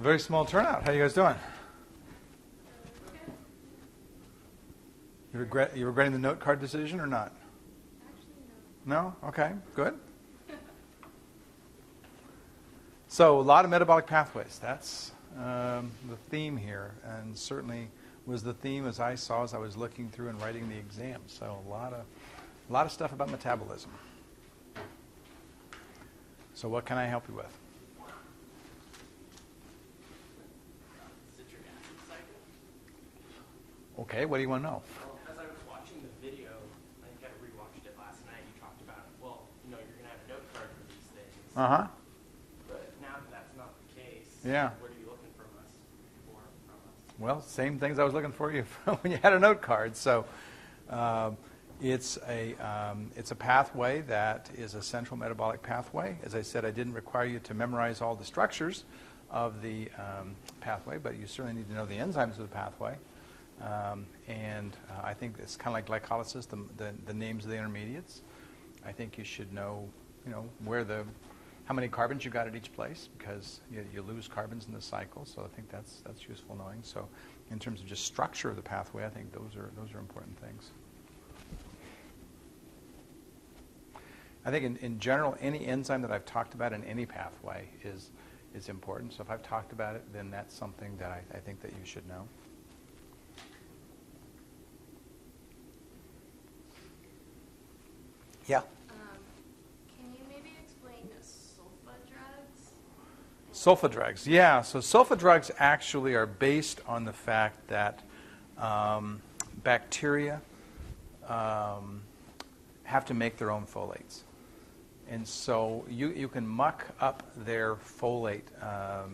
Very small turnout. How you guys doing? You regretting the note card decision or not? Actually, no. No? Okay, good. So a lot of metabolic pathways. That's the theme here, and certainly was the theme as I saw as I was looking through and writing the exam. So a lot of stuff about metabolism. So what can I help you with? Citric acid cycle. Okay, what do you want to know? Well, as I was watching the video, I think I rewatched it last night. You talked about, well, you're going to have a note card for these things. Uh-huh. But now that that's not the case, Yeah. What are you looking from us? Well, same things I was looking for you when you had a note card. So it's a pathway that is a central metabolic pathway. As I said, I didn't require you to memorize all the structures of the pathway, but you certainly need to know the enzymes of the pathway. And I think it's kind of like glycolysis, the names of the intermediates. I think you should know, how many carbons you got at each place, because you lose carbons in the cycle. So I think that's useful knowing. So in terms of just structure of the pathway, I think those are important things. I think in general, any enzyme that I've talked about in any pathway is important. So if I've talked about it, then that's something that I think that you should know. Yeah. Can you maybe explain sulfa drugs? Sulfa drugs, yeah. So sulfa drugs actually are based on the fact that bacteria have to make their own folates. And so you can muck up their folate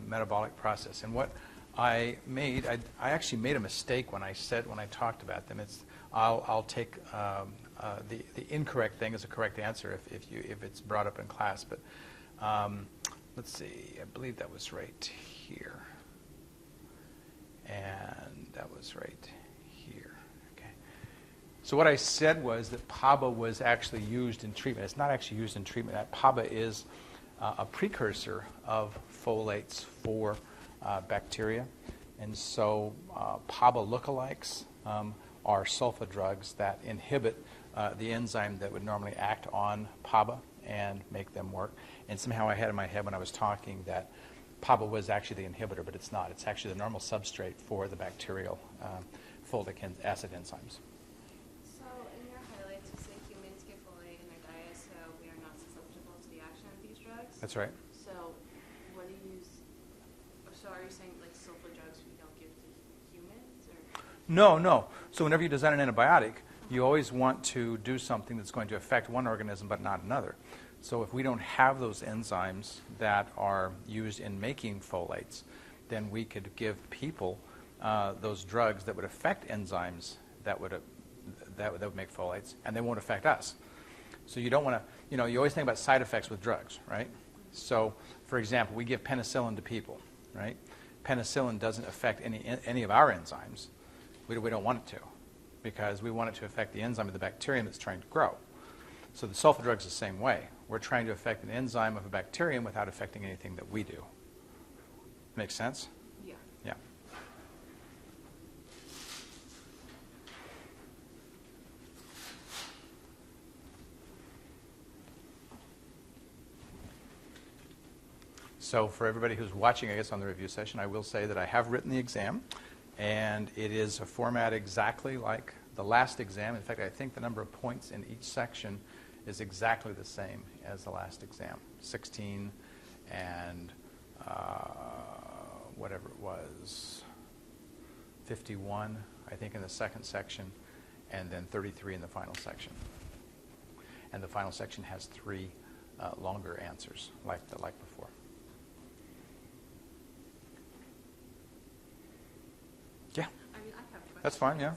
metabolic process. And what I actually made a mistake when I talked about them. I'll take the incorrect thing as a correct answer if it's brought up in class. But let's see, I believe that was right here. And that was right here. Okay. So what I said was that PABA was actually used in treatment. It's not actually used in treatment. That PABA is a precursor of folates for bacteria. And so PABA lookalikes are sulfa drugs that inhibit the enzyme that would normally act on PABA and make them work. And somehow I had in my head when I was talking that PABA was actually the inhibitor, but it's not. It's actually the normal substrate for the bacterial folic acid enzymes. So in your highlights, you say humans get folate in their diet, so we are not susceptible to the action of these drugs? That's right. So what do you so are you saying like sulfa drugs we don't give to humans? Or? No. So whenever you design an antibiotic, you always want to do something that's going to affect one organism but not another. So if we don't have those enzymes that are used in making folates, then we could give people those drugs that would affect enzymes that would make folates, and they won't affect us. So you don't want to, you always think about side effects with drugs, right? So, for example, we give penicillin to people, right? Penicillin doesn't affect any of our enzymes. We don't want it to, because we want it to affect the enzyme of the bacterium that's trying to grow. So the sulfa drug's the same way. We're trying to affect an enzyme of a bacterium without affecting anything that we do. Make sense? Yeah. Yeah. So for everybody who's watching, I guess, on the review session, I will say that I have written the exam, and it is a format exactly like the last exam. In fact, I think the number of points in each section is exactly the same as the last exam, 16 and whatever it was, 51, I think, in the second section, and then 33 in the final section. And the final section has 3 longer answers, like before. Yeah. I mean, I have questions. That's fine, yeah.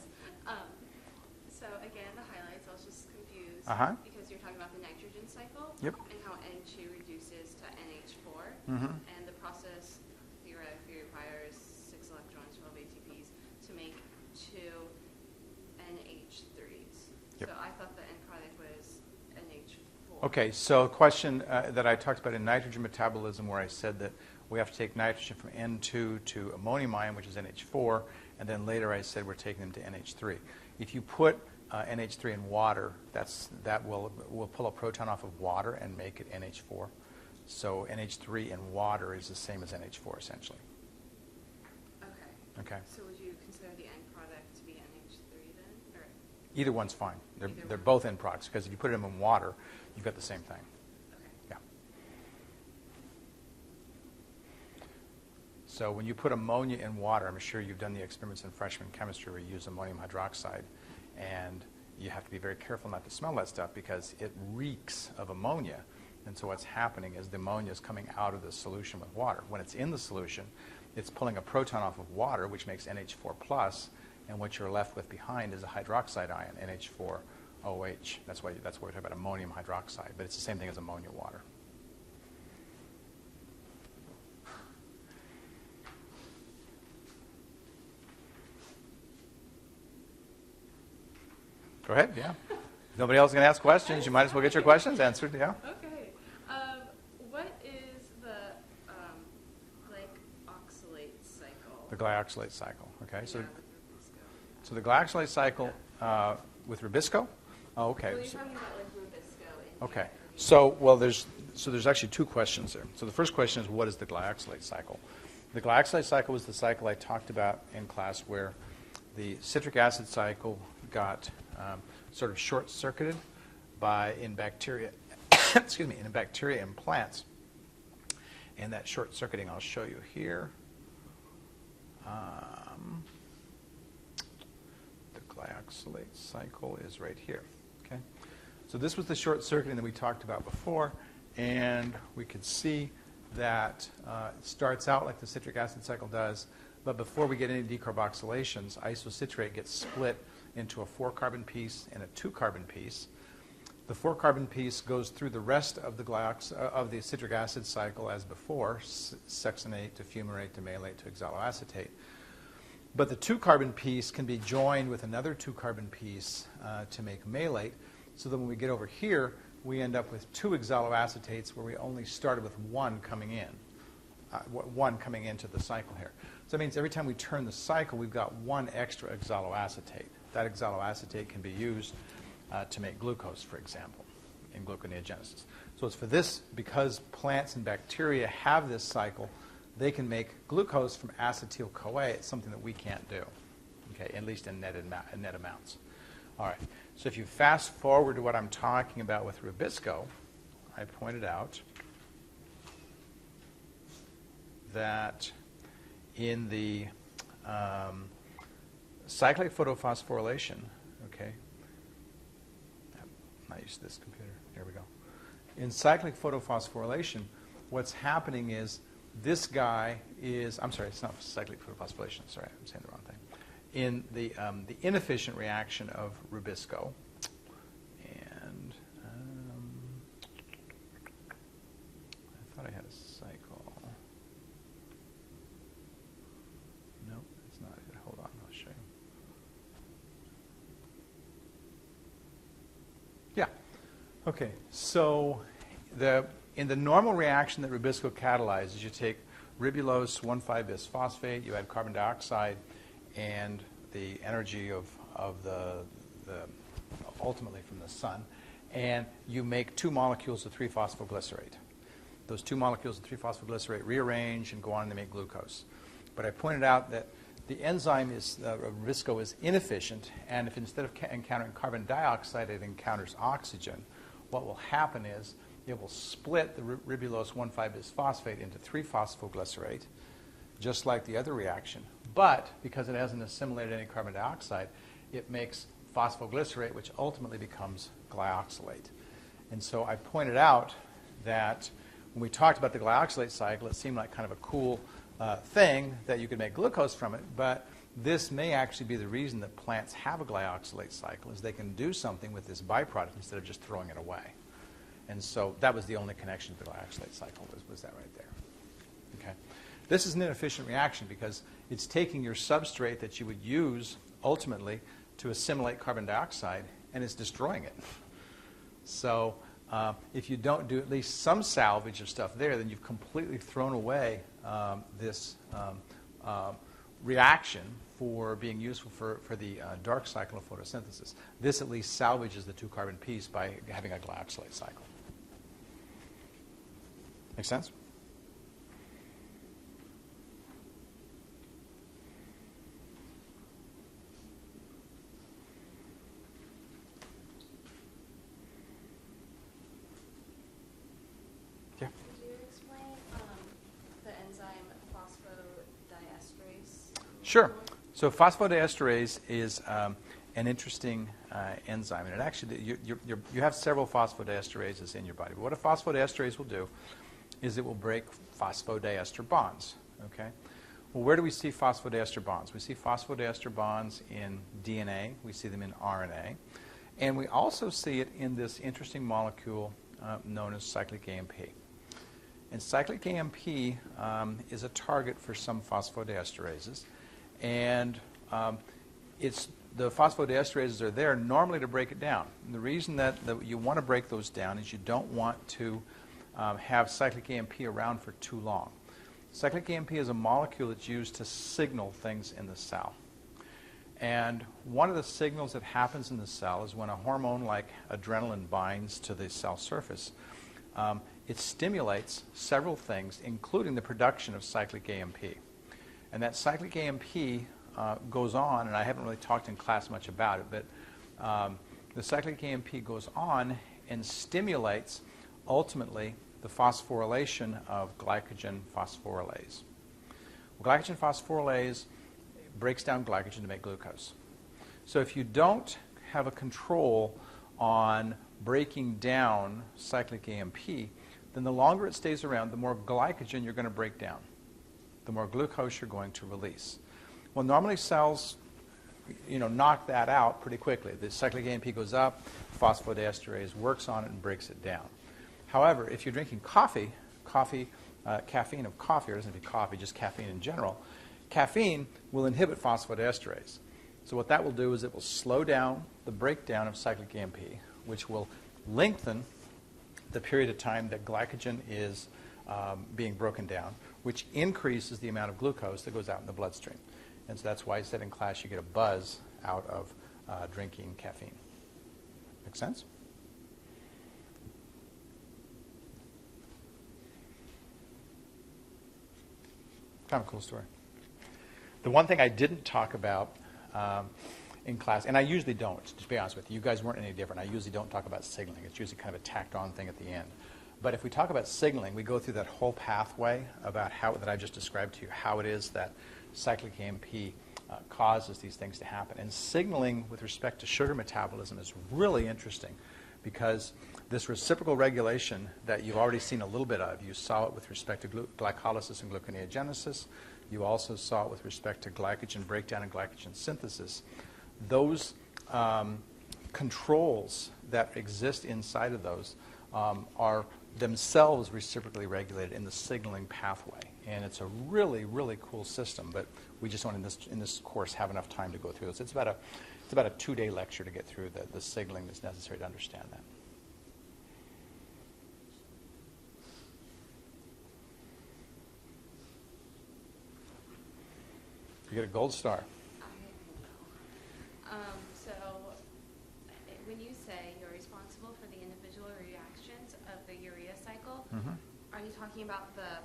So again, the highlights, I was just confused because you're talking about the nitrogen cycle and how N2 reduces to NH4, and the process theoretically requires 6 electrons, 12 ATPs to make 2 NH3s. So I thought the end product was NH4. Okay, so a question that I talked about in nitrogen metabolism, where I said that we have to take nitrogen from N2 to ammonium ion, which is NH4, and then later I said we're taking them to NH3. If you put NH3 in water, that will pull a proton off of water and make it NH4. So NH3 in water is the same as NH4 essentially. Okay. Okay. So would you consider the end product to be NH3 then? Or Either one's fine. They're Either one. both end products because if you put them in water, you've got the same thing. okay. Yeah. So when you put ammonia in water, I'm sure you've done the experiments in freshman chemistry where you use ammonium hydroxide, and you have to be very careful not to smell that stuff because it reeks of ammonia. And so what's happening is the ammonia is coming out of the solution with water. When it's in the solution, it's pulling a proton off of water, which makes NH4+, and what you're left with behind is a hydroxide ion, NH4OH. That's why we talk about ammonium hydroxide, but it's the same thing as ammonia water. Go ahead, yeah. If nobody else is going to ask questions, you might as well get your questions answered, yeah. Okay. What is the glycoxylate cycle? The glycolysis cycle, okay. So, Yeah, with Rubisco. so the glycolysis cycle with Rubisco? Oh, okay. Well, you're talking about like Rubisco in Okay. here. So there's actually two questions there. So the first question is, what is the glycolysis cycle? The glycolysis cycle was the cycle I talked about in class where the citric acid cycle got sort of short-circuited in bacteria, excuse me, in bacteria and plants. And that short-circuiting I'll show you here. The glycolysis cycle is right here. Okay. So this was the short-circuiting that we talked about before, and we could see that it starts out like the citric acid cycle does, but before we get any decarboxylations, isocitrate gets split into a 4-carbon piece and a 2-carbon piece. The 4-carbon piece goes through the rest of the citric acid cycle as before, succinate to fumarate to malate to oxaloacetate. But the 2-carbon piece can be joined with another 2-carbon piece to make malate, so that when we get over here, we end up with 2 oxaloacetates where we only started with 1 coming in, one coming into the cycle here. So that means every time we turn the cycle, we've got 1 extra oxaloacetate. That oxaloacetate can be used to make glucose, for example, in gluconeogenesis. So it's for this, because plants and bacteria have this cycle, they can make glucose from acetyl-CoA. It's something that we can't do, okay, at least in net amounts. All right, so if you fast forward to what I'm talking about with Rubisco, I pointed out that in the cyclic photophosphorylation, okay, I'm not used to this computer, here we go. In cyclic photophosphorylation, what's happening is this guy is, I'm sorry, it's not cyclic photophosphorylation, sorry, I'm saying the wrong thing. In the inefficient reaction of Rubisco, and I thought I had a cycle. Nope, it's not it. Hold on, I'll show you. Yeah. Okay, so in the normal reaction that Rubisco catalyzes, you take ribulose 1,5-bisphosphate, you add carbon dioxide, and the energy of the ultimately from the sun, and you make 2 molecules of 3-phosphoglycerate. Those 2 molecules of 3-phosphoglycerate rearrange and go on to make glucose. But I pointed out that the enzyme Rubisco is inefficient, and if instead of encountering carbon dioxide it encounters oxygen, what will happen is it will split the ribulose 1,5-bisphosphate into 3-phosphoglycerate, just like the other reaction. But because it hasn't assimilated any carbon dioxide, it makes phosphoglycerate, which ultimately becomes glyoxylate. And so I pointed out that when we talked about the glyoxylate cycle, it seemed like kind of a cool thing that you could make glucose from it, but this may actually be the reason that plants have a glyoxylate cycle, is they can do something with this byproduct instead of just throwing it away. And so that was the only connection to the glyoxylate cycle, was that right there. Okay. This is an inefficient reaction because it's taking your substrate that you would use ultimately to assimilate carbon dioxide, and it's destroying it. So If you don't do at least some salvage of stuff there, then you've completely thrown away this reaction for being useful for the dark cycle of photosynthesis. This at least salvages the 2-carbon piece by having a glycolate cycle. Make sense? Yeah. Could you explain the enzyme phosphodiesterase? Sure. So phosphodiesterase is an interesting enzyme, and it actually you have several phosphodiesterases in your body. But what a phosphodiesterase will do is it will break phosphodiester bonds. Okay. Well, where do we see phosphodiester bonds? We see phosphodiester bonds in DNA. We see them in RNA, and we also see it in this interesting molecule known as cyclic AMP. And cyclic AMP is a target for some phosphodiesterases, and the phosphodiesterases are there normally to break it down. And the reason that you want to break those down is you don't want to have cyclic AMP around for too long. Cyclic AMP is a molecule that's used to signal things in the cell. And one of the signals that happens in the cell is when a hormone like adrenaline binds to the cell surface. It stimulates several things, including the production of cyclic AMP. And that cyclic AMP goes on, and I haven't really talked in class much about it, but the cyclic AMP goes on and stimulates, ultimately, the phosphorylation of glycogen phosphorylase. Well, glycogen phosphorylase breaks down glycogen to make glucose. So if you don't have a control on breaking down cyclic AMP, then the longer it stays around, the more glycogen you're going to break down, the more glucose you're going to release. Well, normally cells, knock that out pretty quickly. The cyclic AMP goes up, phosphodiesterase works on it and breaks it down. However, if you're drinking caffeine of coffee, or it doesn't have to be coffee, just caffeine in general, caffeine will inhibit phosphodiesterase. So what that will do is it will slow down the breakdown of cyclic AMP, which will lengthen the period of time that glycogen is being broken down, which increases the amount of glucose that goes out in the bloodstream. And so that's why I said in class you get a buzz out of drinking caffeine. Make sense? Kind of a cool story. The one thing I didn't talk about in class, and I usually don't, to be honest with you. You guys weren't any different. I usually don't talk about signaling. It's usually kind of a tacked-on thing at the end. But if we talk about signaling, we go through that whole pathway about how that I just described to you, how it is that cyclic AMP causes these things to happen. And signaling with respect to sugar metabolism is really interesting because this reciprocal regulation that you've already seen a little bit of, you saw it with respect to glycolysis and gluconeogenesis. You also saw it with respect to glycogen breakdown and glycogen synthesis. Those controls that exist inside of those are themselves reciprocally regulated in the signaling pathway. And it's a really, really cool system, but we just don't in this course have enough time to go through this. It's about a 2-day lecture to get through the signaling that's necessary to understand that. You get a gold star. So when you say you're responsible for the individual reactions of the urea cycle, are you talking about the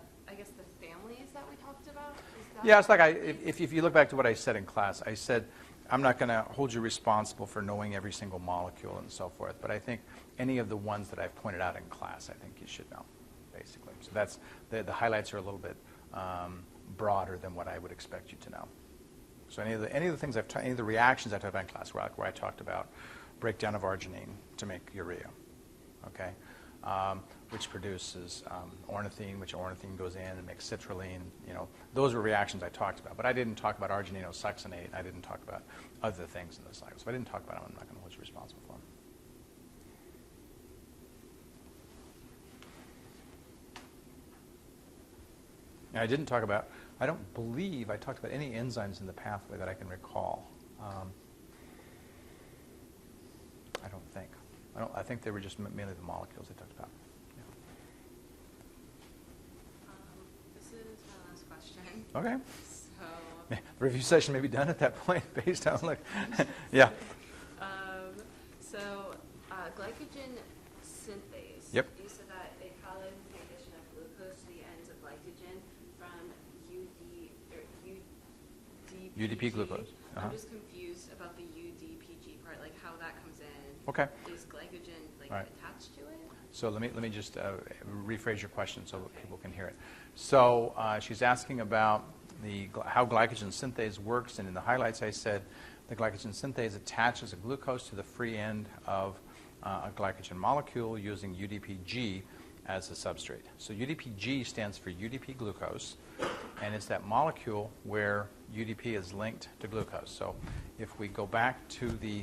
families that we talked about? Yeah, it's like if you look back to what I said in class, I said I'm not going to hold you responsible for knowing every single molecule and so forth, but I think any of the ones that I've pointed out in class, I think you should know, basically. So that's the highlights are a little bit broader than what I would expect you to know. So any of the things any of the reactions I talked about in class, where I talked about breakdown of arginine to make urea, okay, which produces ornithine, which ornithine goes in and makes citrulline. Those were reactions I talked about, but I didn't talk about argininosuccinate. I didn't talk about other things in the cycle. So if I didn't talk about them, I'm not going to hold you responsible for them. And I don't believe I talked about any enzymes in the pathway that I can recall. I don't think. I think they were just mainly the molecules they talked about. This is my last question. Okay. So, The review session may be done at that point based on, like, yeah. Glycogen synthase. Yep. You said that it catalyzes the addition of glucose to the ends of glycogen from UDP glucose. I'm just confused about the UDPG part, like how that comes in. Okay. Is glycogen Right. attached to it? So let me just rephrase your question so that people can hear it. So she's asking about how glycogen synthase works, and in the highlights I said the glycogen synthase attaches a glucose to the free end of a glycogen molecule using UDPG as the substrate. So UDPG stands for UDP glucose, and it's that molecule where UDP is linked to glucose. So if we go back to the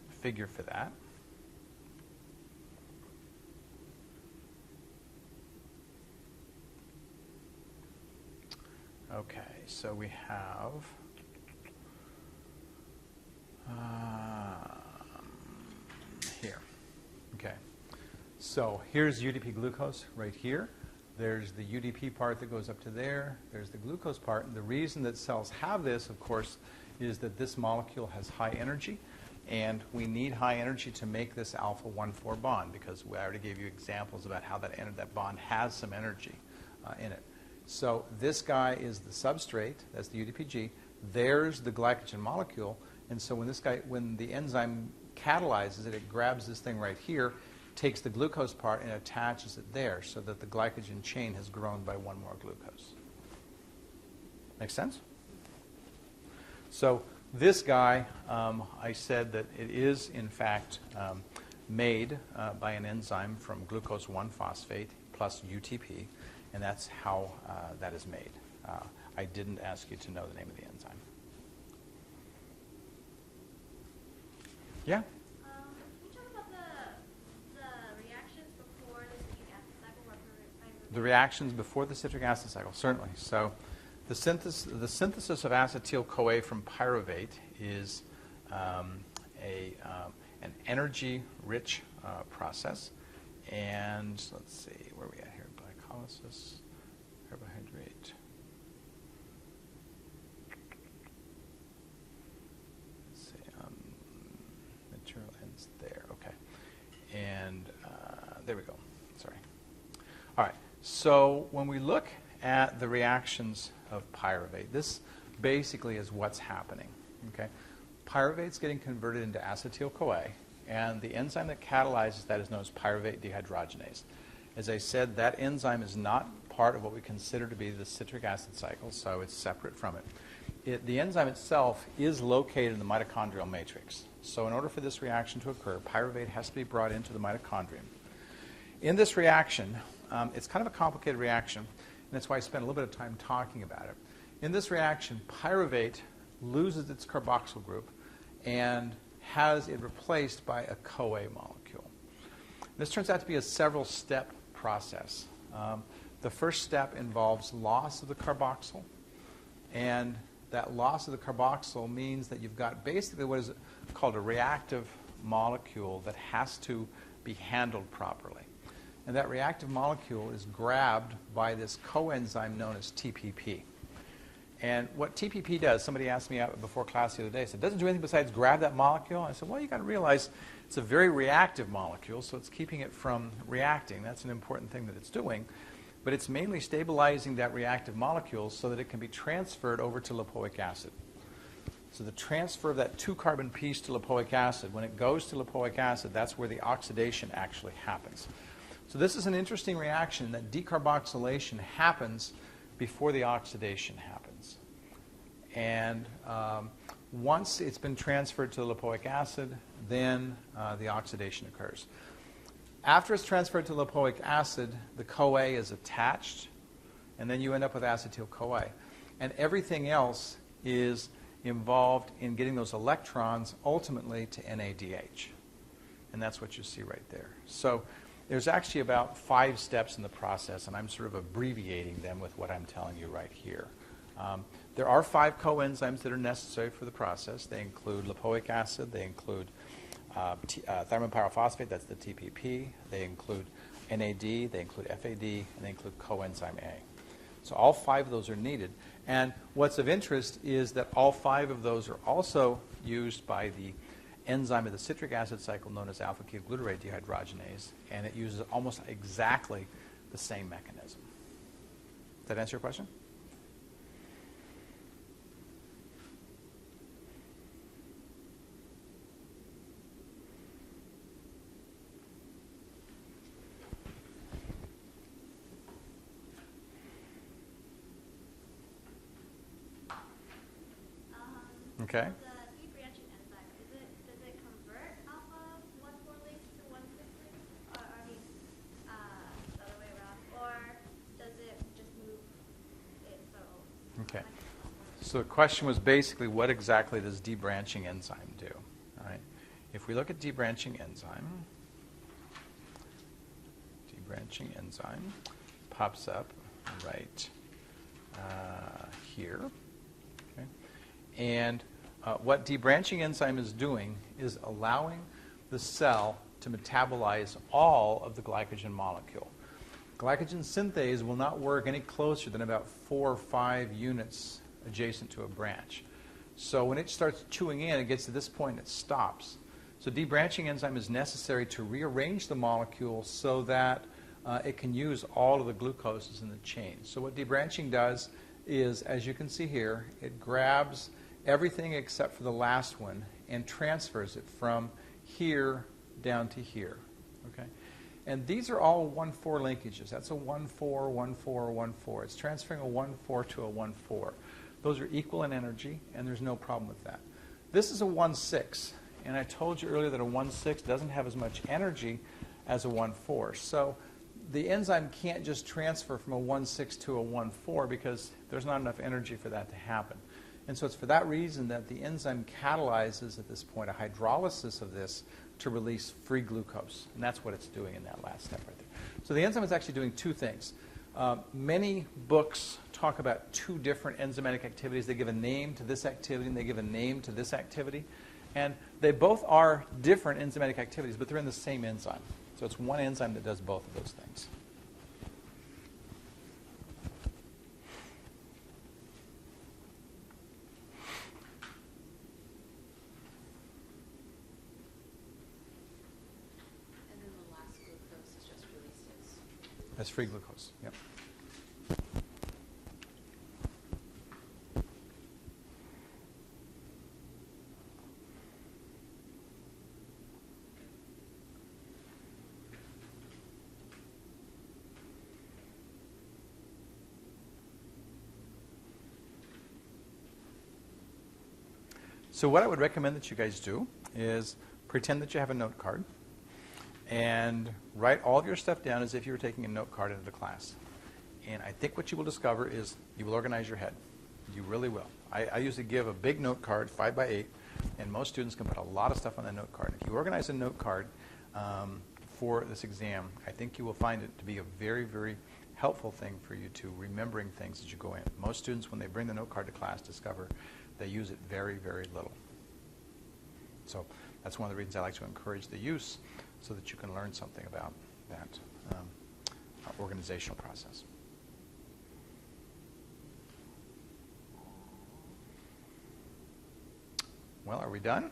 figure for that, okay, so we have here. Okay, so here's UDP glucose right here. There's the UDP part that goes up to there. There's the glucose part. And the reason that cells have this, of course, is that this molecule has high energy, and we need high energy to make this alpha-1,4 bond, because we already gave you examples about how that bond has some energy in it. So this guy is the substrate, that's the UDPG. There's the glycogen molecule, and so when the enzyme catalyzes it, it grabs this thing right here, takes the glucose part and attaches it there, so that the glycogen chain has grown by one more glucose. Make sense? So this guy, I said that it is, in fact, made by an enzyme from glucose 1-phosphate plus UTP, and that's how that is made. I didn't ask you to know the name of the enzyme. Yeah? Can you talk about the reactions before the citric acid cycle? The reactions before the citric acid cycle, certainly. So the synthesis of acetyl-CoA from pyruvate is an energy-rich process. And let's see, where are we at here? Glycolysis, carbohydrate. Let's see, material ends there. Okay. And there we go. Sorry. All right. So when we look at the reactions of pyruvate, this basically is what's happening. Okay. Pyruvate's getting converted into acetyl-CoA, and the enzyme that catalyzes that is known as pyruvate dehydrogenase. As I said, that enzyme is not part of what we consider to be the citric acid cycle, so it's separate from it. The enzyme itself is located in the mitochondrial matrix. So in order for this reaction to occur, pyruvate has to be brought into the mitochondrion. In this reaction, it's kind of a complicated reaction, and that's why I spent a little bit of time talking about it. In this reaction, pyruvate loses its carboxyl group and has it replaced by a CoA molecule. This turns out to be a several-step process. The first step involves loss of the carboxyl, and that loss of the carboxyl means that you've got basically what is called a reactive molecule that has to be handled properly. And that reactive molecule is grabbed by this coenzyme known as TPP. And what TPP does, somebody asked me out before class the other day, said, it doesn't do anything besides grab that molecule? I said, well, you've got to realize it's a very reactive molecule, so it's keeping it from reacting. That's an important thing that it's doing. But it's mainly stabilizing that reactive molecule so that it can be transferred over to lipoic acid. So the transfer of that 2-carbon piece to lipoic acid, when it goes to lipoic acid, that's where the oxidation actually happens. So this is an interesting reaction that decarboxylation happens before the oxidation happens. And once it's been transferred to the lipoic acid, then the oxidation occurs. After it's transferred to lipoic acid, the CoA is attached, and then you end up with acetyl-CoA. And everything else is involved in getting those electrons ultimately to NADH. And that's what you see right there. So there's actually about 5 steps in the process, and I'm sort of abbreviating them with what I'm telling you right here. There are 5 coenzymes that are necessary for the process. They include lipoic acid, they include thiamine pyrophosphate, that's the TPP. They include NAD, they include FAD, and they include coenzyme A. So all 5 of those are needed. And what's of interest is that all 5 of those are also used by the enzyme of the citric acid cycle known as alpha-ketoglutarate dehydrogenase, and it uses almost exactly the same mechanism. Does that answer your question? Okay. The debranching enzyme, does it convert alpha 1,4 links to 1,6 links? Or, the other way around? Or does it just move it so? Okay. So the question was basically, what exactly does debranching enzyme do? All right. If we look at debranching enzyme pops up right here. Okay. And what debranching enzyme is doing is allowing the cell to metabolize all of the glycogen molecule. Glycogen synthase will not work any closer than about 4 or 5 units adjacent to a branch. So when it starts chewing in, it gets to this point and it stops. So debranching enzyme is necessary to rearrange the molecule so that it can use all of the glucoses in the chain. So what debranching does is, as you can see here, it grabs everything except for the last one and transfers it from here down to here. Okay? And these are all 1,4 linkages. That's a 1,4, 1,4, 1,4. It's transferring a 1,4 to a 1,4. Those are equal in energy, and there's no problem with that. This is a 1,6, and I told you earlier that a 1,6 doesn't have as much energy as a 1,4. So the enzyme can't just transfer from a 1,6 to a 1,4 because there's not enough energy for that to happen. And so it's for that reason that the enzyme catalyzes at this point a hydrolysis of this to release free glucose. And that's what it's doing in that last step right there. So the enzyme is actually doing 2 things. Many books talk about 2 different enzymatic activities. They give a name to this activity and they give a name to this activity. And they both are different enzymatic activities, but they're in the same enzyme. So it's one enzyme that does both of those things. And then the last glucose is just released as... That's free glucose, yep. So what I would recommend that you guys do is pretend that you have a note card and write all of your stuff down as if you were taking a note card into the class. And I think what you will discover is you will organize your head. You really will. I usually give a big note card, 5 by 8, and most students can put a lot of stuff on that note card. If you organize a note card for this exam, I think you will find it to be a very, very helpful thing for you to remembering things as you go in. Most students, when they bring the note card to class, discover they use it very, very little. So that's one of the reasons I like to encourage the use so that you can learn something about that organizational process. Well, are we done?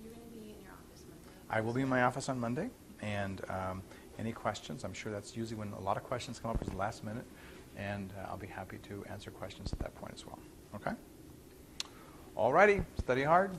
You're going to be in your office Monday? I will be in my office on Monday, and any questions, I'm sure that's usually when a lot of questions come up at the last minute, and I'll be happy to answer questions at that point as well. Okay? All righty, study hard.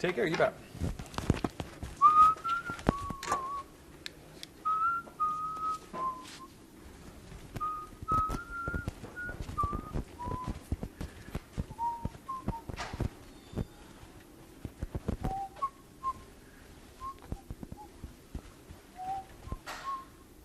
Take care. You bet.